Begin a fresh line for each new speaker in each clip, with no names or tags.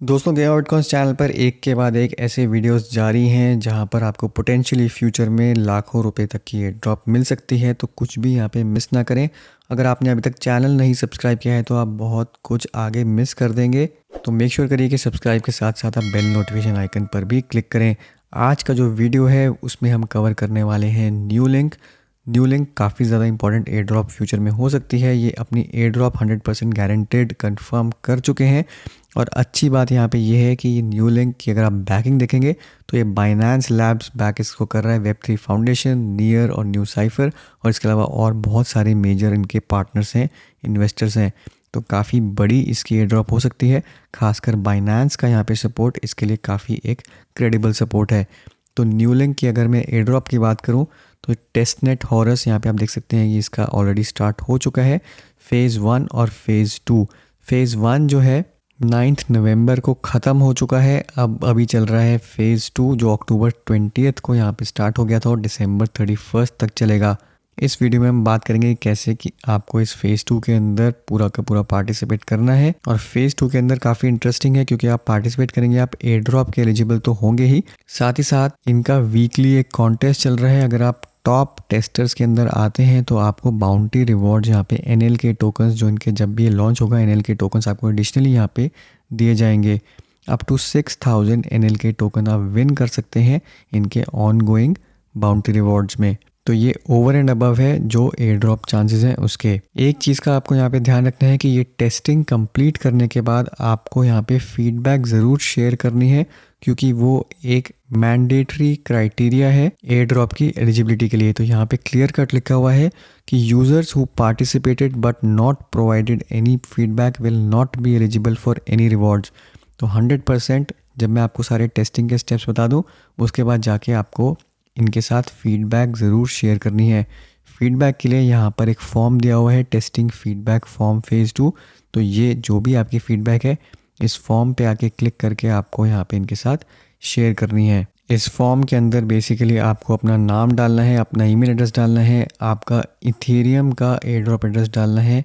दोस्तों गया आउटकॉन्स चैनल पर एक के बाद एक ऐसे वीडियोस जारी हैं जहां पर आपको पोटेंशियली फ्यूचर में लाखों रुपए तक की एयर ड्रॉप मिल सकती है। तो कुछ भी यहां पे मिस ना करें। अगर आपने अभी तक चैनल नहीं सब्सक्राइब किया है तो आप बहुत कुछ आगे मिस कर देंगे। तो मेक श्योर करिए कि सब्सक्राइब के साथ साथ आप बेल नोटिफिकेशन आइकन पर भी क्लिक करें। आज का जो वीडियो है उसमें हम कवर करने वाले हैं न्यू लिंक काफ़ी ज़्यादा इंपॉर्टेंट एयर ड्रॉप फ्यूचर में हो सकती है। ये अपनी एयर ड्रॉप 100% गारंटेड कंफर्म कर चुके हैं। और अच्छी बात यहाँ पे ये है कि ये न्यू लिंक की अगर आप बैकिंग देखेंगे तो ये बाइनेंस लैब्स बैक इसको कर रहा है, वेब3 फाउंडेशन, नियर और न्यू साइफर और इसके अलावा और बहुत सारे मेजर इनके पार्टनर्स हैं, इन्वेस्टर्स हैं। तो काफ़ी बड़ी इसकी एयर ड्रॉप हो सकती है। खासकर बाइनेंस का यहाँ पे सपोर्ट इसके लिए काफ़ी एक क्रेडिबल सपोर्ट है। तो न्यू लिंक की अगर मैं एयर ड्रॉप की बात करूँ तो टेस्टनेट हॉरस यहाँ पे आप देख सकते हैं, ये इसका ऑलरेडी स्टार्ट हो चुका है। फ़ेज़ 1 और फ़ेज़ 2। फ़ेज़ 1 जो है 9 नवंबर को ख़त्म हो चुका है। अब अभी चल रहा है फ़ेज़ 2 जो अक्टूबर 20 को यहाँ पे स्टार्ट हो गया था और दिसंबर 31 तक चलेगा। इस वीडियो में हम बात करेंगे कि कैसे कि आपको इस फ़ेज़ 2 के अंदर पूरा का पूरा पार्टिसिपेट करना है। और फ़ेज़ 2 के अंदर काफ़ी इंटरेस्टिंग है क्योंकि आप पार्टिसिपेट करेंगे, आप एयर ड्रॉप के एलिजिबल तो होंगे ही साथ इनका वीकली एक कॉन्टेस्ट चल रहा है। अगर आप टॉप टेस्टर्स के अंदर आते हैं तो आपको बाउंटी रिवॉर्ड्स यहाँ पे एनएल के टोकन्स, जो इनके जब भी ये लॉन्च होगा एनएल के टोकन्स आपको एडिशनली यहाँ पे दिए जाएंगे। अप टू 6000 एनएल के टोकन आप विन कर सकते हैं इनके ऑन गोइंग बाउंटी रिवॉर्ड्स में। तो ये ओवर एंड अबव है जो एयर ड्रॉप चांसेस हैं उसके। एक चीज़ का आपको यहाँ पे ध्यान रखना है कि ये टेस्टिंग कंप्लीट करने के बाद आपको यहाँ पे फीडबैक ज़रूर शेयर करनी है क्योंकि वो एक मैंडेटरी क्राइटेरिया है एयर ड्रॉप की एलिजिबिलिटी के लिए। तो यहाँ पे क्लियर कट लिखा हुआ है कि users who participated but not provided any feedback will not be eligible for any rewards. तो 100% जब मैं आपको सारे टेस्टिंग के स्टेप्स बता दूँ उसके बाद जाके आपको इनके साथ फीडबैक ज़रूर शेयर करनी है। फीडबैक के लिए यहाँ पर एक फॉर्म दिया हुआ है, टेस्टिंग फीडबैक फॉर्म फ़ेज़ 2। तो ये जो भी आपकी फ़ीडबैक है इस फॉर्म पे आके क्लिक करके आपको यहाँ पे इनके साथ शेयर करनी है। इस फॉर्म के अंदर बेसिकली आपको अपना नाम डालना है, अपना ईमेल एड्रेस डालना है, आपका इथेरियम का एयर ड्रॉप एड्रेस डालना है।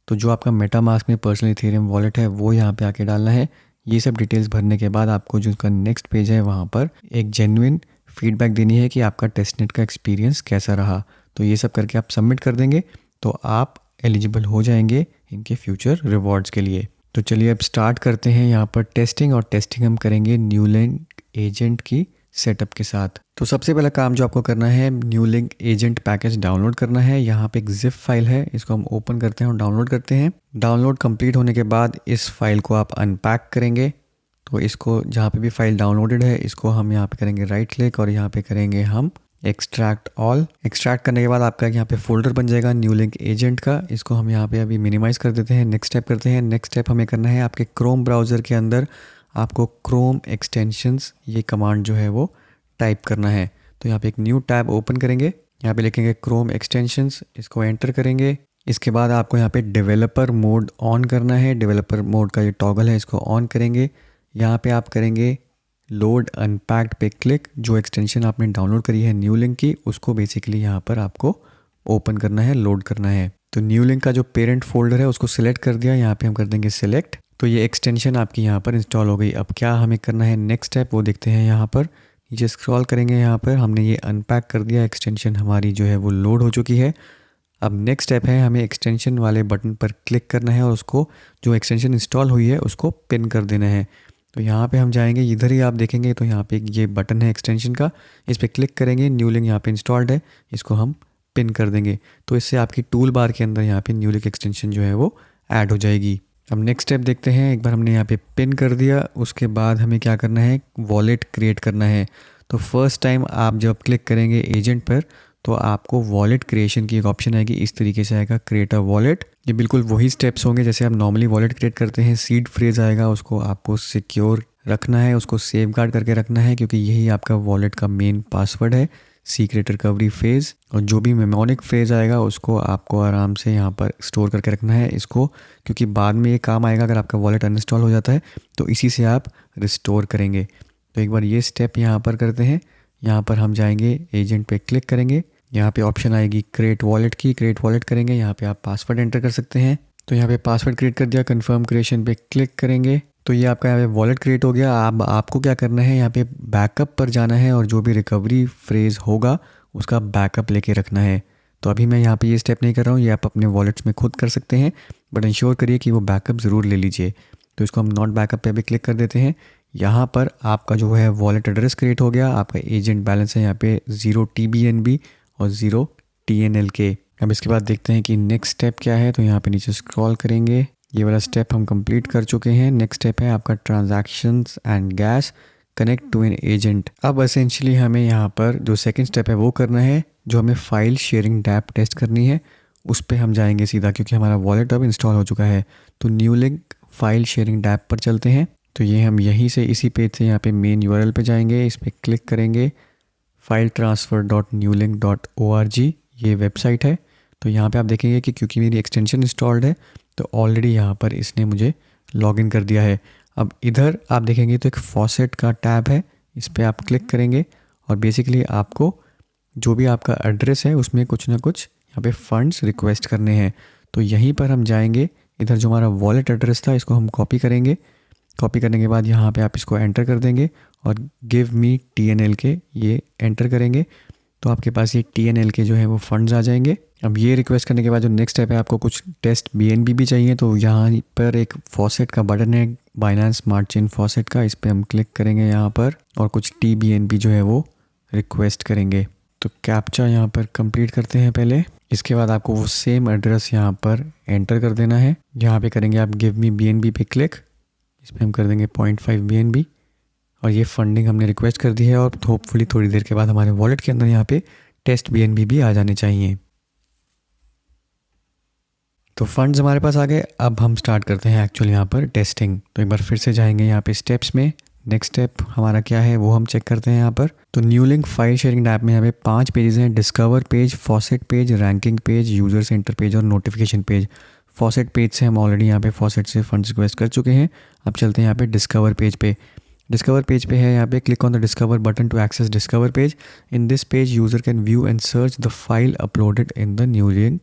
तो जो आपका मेटामास्क में पर्सनल इथेरियम वॉलेट है वो यहाँ पे आके डालना है। ये सब डिटेल्स भरने के बाद आपको जो उसका नेक्स्ट पेज है वहाँ पर एक जेन्युइन फीडबैक देनी है कि आपका टेस्टनेट का एक्सपीरियंस कैसा रहा। तो ये सब करके आप सबमिट कर देंगे तो आप एलिजिबल हो जाएंगे इनके फ्यूचर रिवॉर्ड्स के लिए। तो चलिए अब स्टार्ट करते हैं यहाँ पर टेस्टिंग। और टेस्टिंग हम करेंगे न्यू लिंक एजेंट की सेटअप के साथ। तो सबसे पहला काम जो आपको करना है, new link agent package download करना है। यहाँ पे एक जिप फाइल है, इसको हम ओपन करते हैं और डाउनलोड करते हैं। डाउनलोड कंप्लीट होने के बाद इस फाइल को आप अनपैक करेंगे। तो इसको जहाँ पे भी फाइल डाउनलोडेड है इसको हम यहाँ पे करेंगे राइट क्लिक और यहाँ पे करेंगे हम एक्सट्रैक्ट ऑल। एक्सट्रैक्ट करने के बाद आपका यहाँ पे फोल्डर बन जाएगा न्यू लिंक एजेंट का। इसको हम यहाँ पे अभी मिनिमाइज़ कर देते हैं। नेक्स्ट स्टेप करते हैं। नेक्स्ट स्टेप हमें करना है, आपके क्रोम ब्राउज़र के अंदर आपको क्रोम एक्सटेंशंस ये कमांड जो है वो टाइप करना है। तो यहाँ पे एक न्यू टैब ओपन करेंगे, यहाँ पे लिखेंगे क्रोम एक्सटेंशंस, इसको एंटर करेंगे। इसके बाद आपको यहाँ पे डेवलपर मोड ऑन करना है। डेवलपर मोड का ये टॉगल है, इसको ऑन करेंगे। यहाँ पे आप करेंगे लोड अनपैक्ड पे क्लिक। जो एक्सटेंशन आपने डाउनलोड करी है न्यू लिंक की उसको बेसिकली यहाँ पर आपको ओपन करना है, लोड करना है। तो न्यू लिंक का जो पेरेंट फोल्डर है उसको सिलेक्ट कर दिया, यहाँ पे हम कर देंगे सिलेक्ट। तो ये एक्सटेंशन आपकी यहाँ पर इंस्टॉल हो गई। अब क्या हमें करना है नेक्स्ट स्टेप वो देखते हैं। यहाँ पर नीचे स्क्रॉल करेंगे, यहाँ पर हमने ये अनपैक कर दिया, एक्सटेंशन हमारी जो है वो लोड हो चुकी है। अब नेक्स्ट स्टेप है, हमें एक्सटेंशन वाले बटन पर क्लिक करना है और उसको जो एक्सटेंशन इंस्टॉल हुई है उसको पिन कर देना है। तो यहाँ पे हम जाएंगे, इधर ही आप देखेंगे तो यहाँ पे ये बटन है एक्सटेंशन का, इस पर क्लिक करेंगे। न्यू लिंक यहाँ पे इंस्टॉल्ड है, इसको हम पिन कर देंगे। तो इससे आपकी टूल बार के अंदर यहाँ पे न्यू लिंक एक्सटेंशन जो है वो ऐड हो जाएगी। अब नेक्स्ट स्टेप देखते हैं। एक बार हमने यहाँ पे पिन कर दिया, उसके बाद हमें क्या करना है, वॉलेट क्रिएट करना है। तो फर्स्ट टाइम आप जब क्लिक करेंगे एजेंट पर तो आपको वॉलेट क्रिएशन की एक ऑप्शन आएगी, इस तरीके से आएगा क्रिएट अ वॉलेट। ये बिल्कुल वही स्टेप्स होंगे जैसे आप नॉर्मली वॉलेट क्रिएट करते हैं। सीड फ्रेज आएगा, उसको आपको सिक्योर रखना है, उसको सेव गार्ड करके रखना है क्योंकि यही आपका वॉलेट का मेन पासवर्ड है, सीक्रेट रिकवरी फेज़। और जो भी मेमोनिक फेज़ आएगा उसको आपको आराम से यहाँ पर स्टोर करके रखना है इसको, क्योंकि बाद में ये काम आएगा अगर आपका वॉलेट अनइंस्टॉल हो जाता है तो इसी से आप रिस्टोर करेंगे। तो एक बार ये स्टेप यहाँ पर करते हैं। यहाँ पर हम जाएंगे, एजेंट पे क्लिक करेंगे, यहाँ पे ऑप्शन आएगी क्रिएट वॉलेट की, क्रिएट वॉलेट करेंगे। यहाँ पे आप पासवर्ड एंटर कर सकते हैं। तो यहाँ पे पासवर्ड क्रिएट कर दिया, कंफर्म क्रिएशन पे क्लिक करेंगे। तो ये आपका यहाँ पे वॉलेट क्रिएट हो गया। अब आपको क्या करना है, यहाँ पे बैकअप पर जाना है और जो भी रिकवरी फ्रेज़ होगा उसका बैकअप लेके रखना है। तो अभी मैं यहाँ पे ये स्टेप नहीं कर रहा हूँ, ये आप अपने वॉलेट्स में खुद कर सकते हैं, बट इंश्योर करिए कि वो बैकअप ज़रूर ले लीजिए। तो इसको हम नॉट बैकअप पे भी क्लिक कर देते हैं। यहाँ पर आपका जो है वॉलेट एड्रेस क्रिएट हो गया, आपका एजेंट बैलेंस है यहाँ पे 0 TBNB और 0 TNLK। अब इसके बाद देखते हैं कि नेक्स्ट स्टेप क्या है। तो यहाँ पे नीचे स्क्रॉल करेंगे, ये वाला स्टेप हम कंप्लीट कर चुके हैं। नेक्स्ट स्टेप है आपका transactions and gas connect to an agent. अब एसेंशियली हमें यहाँ पर जो सेकंड स्टेप है वो करना है, जो हमें फाइल शेयरिंग डैप टेस्ट करनी है उस पर हम जाएंगे सीधा, क्योंकि हमारा वॉलेट अब इंस्टॉल हो चुका है। तो new link file sharing dapp पर चलते हैं। तो ये हम यहीं से इसी पेज से यहाँ पे मेन URL पे जाएंगे, इस पर क्लिक करेंगे, filetransfer.newlink.org ये वेबसाइट है। तो यहाँ पे आप देखेंगे कि क्योंकि मेरी एक्सटेंशन इंस्टॉल्ड है तो ऑलरेडी यहाँ पर इसने मुझे लॉगिन कर दिया है। अब इधर आप देखेंगे तो एक फॉसेट का टैब है, इस पर आप क्लिक करेंगे और बेसिकली आपको जो भी आपका एड्रेस है उसमें कुछ ना कुछ यहाँ पे फंड्स रिक्वेस्ट करने हैं। तो यहीं पर हम जाएंगे, इधर जो हमारा वॉलेट एड्रेस था इसको हम कॉपी करेंगे। कॉपी करने के बाद यहाँ पे आप इसको एंटर कर देंगे और गिव मी TNLK ये एंटर करेंगे तो आपके पास ये TNLK जो है वो फंड्स आ जाएंगे। अब ये रिक्वेस्ट करने के बाद जो नेक्स्ट स्टेप है, आपको कुछ टेस्ट BNB भी चाहिए। तो यहाँ पर एक फॉसेट का बटन है, बाइनेंस स्मार्ट चेन फॉसेट का, इस पर हम क्लिक करेंगे यहाँ पर और कुछ TBNB जो है वो रिक्वेस्ट करेंगे। तो कैप्चा यहाँ पर कंप्लीट करते हैं पहले, इसके बाद आपको वो सेम एड्रेस यहाँ पर एंटर कर देना है। यहाँ पे करेंगे आप गिव मी BNB पे क्लिक, इस पर हम कर देंगे 0.5 BNB और ये फंडिंग हमने रिक्वेस्ट कर दी है। और होपफुली थोड़ी देर के बाद हमारे वॉलेट के अंदर यहाँ पे टेस्ट BNB भी आ जाने चाहिए। तो फंड्स हमारे पास आ गए। अब हम स्टार्ट करते हैं एक्चुअली यहाँ पर टेस्टिंग। तो एक बार फिर से जाएंगे यहाँ पे स्टेप्स में, नेक्स्ट स्टेप हमारा क्या है वो हम चेक करते हैं यहाँ पर। तो new link file sharing app में हमें 5 पेजेस हैं, discover page, faucet page, ranking page, user centre page और नोटिफिकेशन पेज। फॉसेट पेज से हम ऑलरेडी यहाँ पे फॉसेट से फंड्स रिक्वेस्ट कर चुके हैं। अब चलते हैं यहाँ पे डिस्कवर पेज पे। डिस्कवर पेज पे है यहाँ पे click on the discover button to access discover page. In this page user can view and search the file uploaded in the new link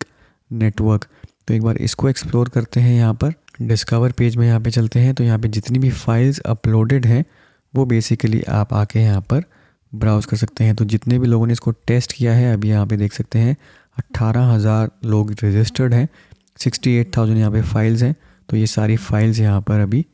network. तो एक बार इसको एक्सप्लोर करते हैं। यहाँ पर डिस्कवर पेज में यहाँ पे चलते हैं। तो यहाँ पे जितनी भी फाइल्स अपलोडेड हैं वो बेसिकली आप आके यहाँ पर ब्राउज़ कर सकते हैं। तो जितने भी लोगों ने इसको टेस्ट किया है अभी यहाँ पे देख सकते हैं 18,000 लोग रजिस्टर्ड हैं, 68,000 यहाँ पे फाइल्स हैं। तो ये सारी फाइल्स यहाँ पर अभी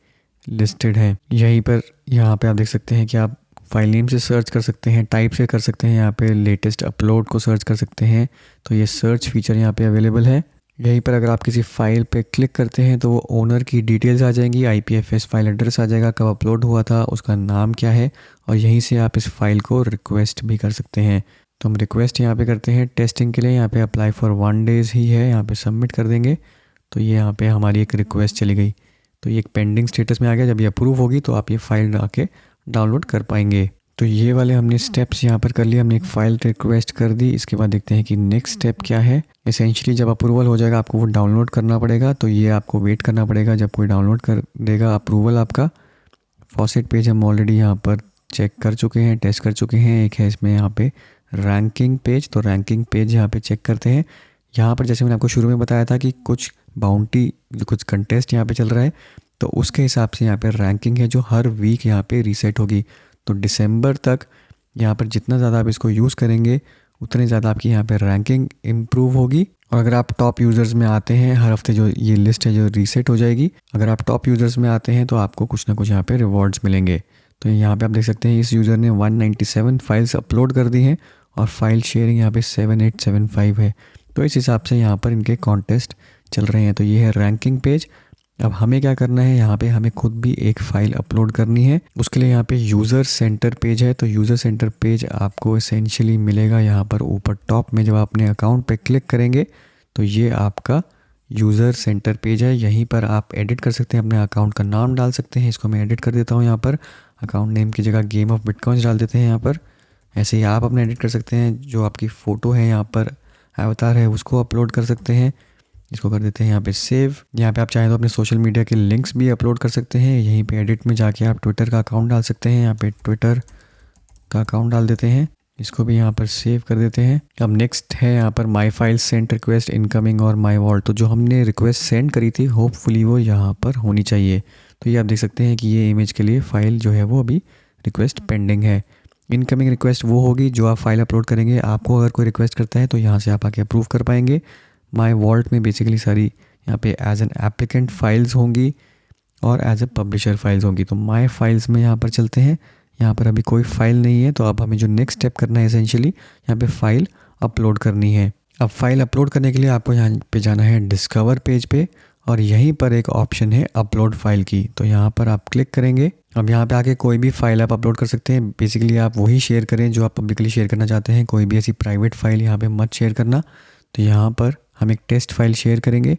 लिस्टेड हैं। यहीं पर यहाँ पे आप देख सकते हैं कि आप फाइल नेम से सर्च कर सकते हैं, टाइप से कर सकते हैं, यहाँ पे लेटेस्ट अपलोड को सर्च कर सकते हैं। तो ये सर्च फीचर यहाँ पे अवेलेबल है। यहीं पर अगर आप किसी फाइल पे क्लिक करते हैं तो वो ओनर की डिटेल्स आ जाएंगी, IPFS फाइल एड्रेस आ जाएगा, कब अपलोड हुआ था, उसका नाम क्या है, और यहीं से आप इस फाइल को रिक्वेस्ट भी कर सकते हैं। तो हम रिक्वेस्ट यहाँ पे करते हैं टेस्टिंग के लिए। यहाँ पे अप्लाई फॉर 1 डेज़ ही है, यहाँ पे सबमिट कर देंगे। तो ये यहाँ पे हमारी एक रिक्वेस्ट चली गई। तो ये एक पेंडिंग स्टेटस में आ गया। जब ये अप्रूव होगी तो आप ये फाइल आके डाउनलोड कर पाएंगे। तो ये वाले हमने स्टेप्स यहाँ पर कर लिए, हमने एक फ़ाइल रिक्वेस्ट कर दी। इसके बाद देखते हैं कि नेक्स्ट स्टेप क्या है। एसेंशियली जब अप्रूवल हो जाएगा आपको वो डाउनलोड करना पड़ेगा। तो ये आपको वेट करना पड़ेगा जब कोई डाउनलोड कर देगा अप्रूवल आपका। फॉसेट पेज हम ऑलरेडी यहाँ पर चेक कर चुके हैं, टेस्ट कर चुके हैं। एक है इसमें यहाँ पे रैंकिंग पेज, तो रैंकिंग पेज यहाँ पे चेक करते हैं। यहाँ पर जैसे मैंने आपको शुरू में बताया था कि कुछ बाउंटी, कुछ कंटेस्ट यहाँ पे चल रहा है, तो उसके हिसाब से यहाँ पे रैंकिंग है जो हर वीक यहाँ पे रीसेट होगी। तो दिसंबर तक यहाँ पर जितना ज़्यादा आप इसको यूज़ करेंगे उतने ज़्यादा आपकी यहाँ पे रैंकिंग इम्प्रूव होगी। और अगर आप टॉप यूज़र्स में आते हैं, हर हफ्ते जो ये लिस्ट है जो रीसेट हो जाएगी, अगर आप टॉप यूज़र्स में आते हैं तो आपको कुछ ना कुछ यहाँ पे रिवॉर्ड्स मिलेंगे। तो यहाँ पे आप देख सकते हैं इस यूज़र ने 197 फाइल्स अपलोड कर दी हैं और फाइल शेयरिंग यहाँ पे 7875 है। तो इस हिसाब से यहाँ पर इनके कॉन्टेस्ट चल रहे हैं। तो ये है रैंकिंग पेज। अब हमें क्या करना है, यहाँ पे हमें खुद भी एक फ़ाइल अपलोड करनी है। उसके लिए यहाँ पे यूज़र सेंटर पेज है। तो यूज़र सेंटर पेज आपको एसेंशियली मिलेगा यहाँ पर ऊपर टॉप में। जब आप अपने अकाउंट पे क्लिक करेंगे तो ये आपका यूज़र सेंटर पेज है। यहीं पर आप एडिट कर सकते हैं, अपने अकाउंट का नाम डाल सकते हैं। इसको मैं एडिट कर देता हूँ। यहाँ पर अकाउंट नेम की जगह गेम ऑफ बिटकॉइंस डाल देते हैं यहाँ पर। ऐसे ही आप अपने एडिट कर सकते हैं। जो आपकी फ़ोटो है यहाँ पर अवतार है उसको अपलोड कर सकते हैं। इसको कर देते हैं यहाँ पे सेव। यहाँ पे आप चाहें तो अपने सोशल मीडिया के लिंक्स भी अपलोड कर सकते हैं। यहीं पे एडिट में जाके आप ट्विटर का अकाउंट डाल सकते हैं। यहाँ पे ट्विटर का अकाउंट डाल देते हैं, इसको भी यहाँ पर सेव कर देते हैं। अब नेक्स्ट है यहाँ पर my file send request incoming और माई वॉल्ट। तो जो हमने रिक्वेस्ट सेंड करी थी होपफुली वो यहाँ पर होनी चाहिए। तो ये आप देख सकते हैं कि ये इमेज के लिए फ़ाइल जो है वो अभी रिक्वेस्ट पेंडिंग है। इनकमिंग रिक्वेस्ट वो होगी जो आप फाइल अपलोड करेंगे। आपको अगर कोई रिक्वेस्ट करता है तो यहाँ से आप आके अप्रूव कर पाएंगे। माई वॉल्ट में बेसिकली सारी यहाँ पे एज एन एप्लीकेंट फाइल्स होंगी और एज ए पब्लिशर फाइल्स होंगी। तो माई फाइल्स में यहाँ पर चलते हैं। यहाँ पर अभी कोई फाइल नहीं है, तो अब हमें जो नेक्स्ट स्टेप करना है एसेंशियली यहाँ पे फाइल अपलोड करनी है। अब फाइल अपलोड करने के लिए आपको यहाँ पे जाना है डिस्कवर पेज पे और यहीं पर एक ऑप्शन है अपलोड फाइल की। तो यहाँ पर आप क्लिक करेंगे। अब यहाँ पे आके कोई भी फाइल आप अपलोड कर सकते हैं। बेसिकली आप वही शेयर करें जो आप पब्लिकली शेयर करना चाहते हैं। कोई भी ऐसी प्राइवेट फाइल यहाँ पे मत शेयर करना। तो यहाँ पर हम एक टेस्ट फाइल शेयर करेंगे।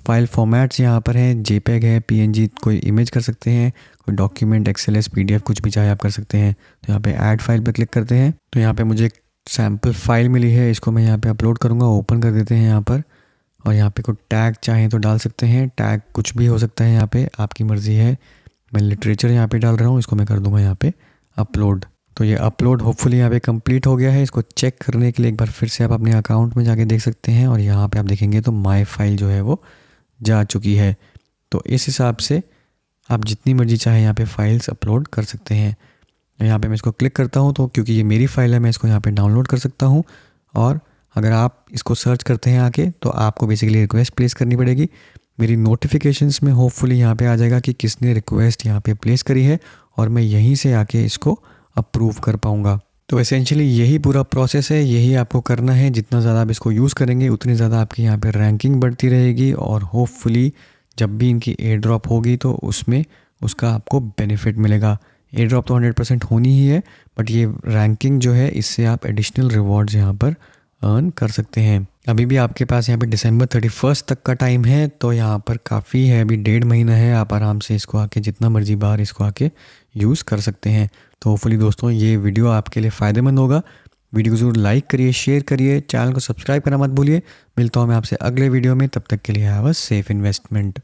फाइल फॉर्मेट्स यहाँ पर हैं, जेपेग है, पीएनजी, कोई इमेज कर सकते हैं, कोई डॉक्यूमेंट, एक्सएलएस, पीडीएफ, कुछ भी चाहे आप कर सकते हैं। तो यहाँ पे ऐड फाइल पर क्लिक करते हैं। तो यहाँ पे मुझे एक सैम्पल फाइल मिली है, इसको मैं यहाँ पे अपलोड करूँगा। ओपन कर देते हैं यहाँ पर और यहाँ पे कोई टैग चाहें तो डाल सकते हैं। टैग कुछ भी हो सकता है, यहाँ पे आपकी मर्ज़ी है। मैं लिटरेचर यहाँ पे डाल रहा हूँ, इसको मैं कर दूँगा यहाँ पे अपलोड। तो ये अपलोड होपफुली यहाँ पे कंप्लीट हो गया है। इसको चेक करने के लिए एक बार फिर से आप अपने अकाउंट में जाके देख सकते हैं और यहाँ पे आप देखेंगे तो माई फाइल जो है वो जा चुकी है। तो इस हिसाब से आप जितनी मर्जी चाहे यहाँ पे फाइल्स अपलोड कर सकते हैं। यहाँ पे मैं इसको क्लिक करता हूँ तो क्योंकि ये मेरी फ़ाइल है मैं इसको यहाँ पे डाउनलोड कर सकता हूँ। और अगर आप इसको सर्च करते हैं आके तो आपको बेसिकली रिक्वेस्ट प्लेस करनी पड़ेगी। मेरी नोटिफिकेशंस में होपफुली यहाँ पे आ जाएगा कि किसने रिक्वेस्ट यहाँ पे प्लेस करी है और मैं यहीं से आके इसको अप्रूव कर पाऊँगा। तो एसेंशियली यही पूरा प्रोसेस है, यही आपको करना है। जितना ज़्यादा आप इसको यूज़ करेंगे उतनी ज़्यादा आपकी यहाँ पे रैंकिंग बढ़ती रहेगी और होपफुली जब भी इनकी एयर ड्रॉप होगी तो उसमें उसका आपको बेनिफिट मिलेगा। एयर ड्रॉप तो 100% होनी ही है, बट ये रैंकिंग जो है इससे आप एडिशनल रिवॉर्ड्स यहाँ पर अर्न कर सकते हैं। अभी भी आपके पास यहाँ पे दिसंबर 31 तक का टाइम है, तो यहाँ पर काफ़ी है, अभी 1.5 महीना है। आप आराम से इसको आके जितना मर्जी बार इसको आके यूज़ कर सकते हैं। तो होपफुली दोस्तों ये वीडियो आपके लिए फ़ायदेमंद होगा। वीडियो को ज़रूर लाइक करिए, शेयर करिए, चैनल को सब्सक्राइब करना मत भूलिए। मिलता हूँ मैं आपसे अगले वीडियो में, तब तक के लिए हैव अ सेफ इन्वेस्टमेंट।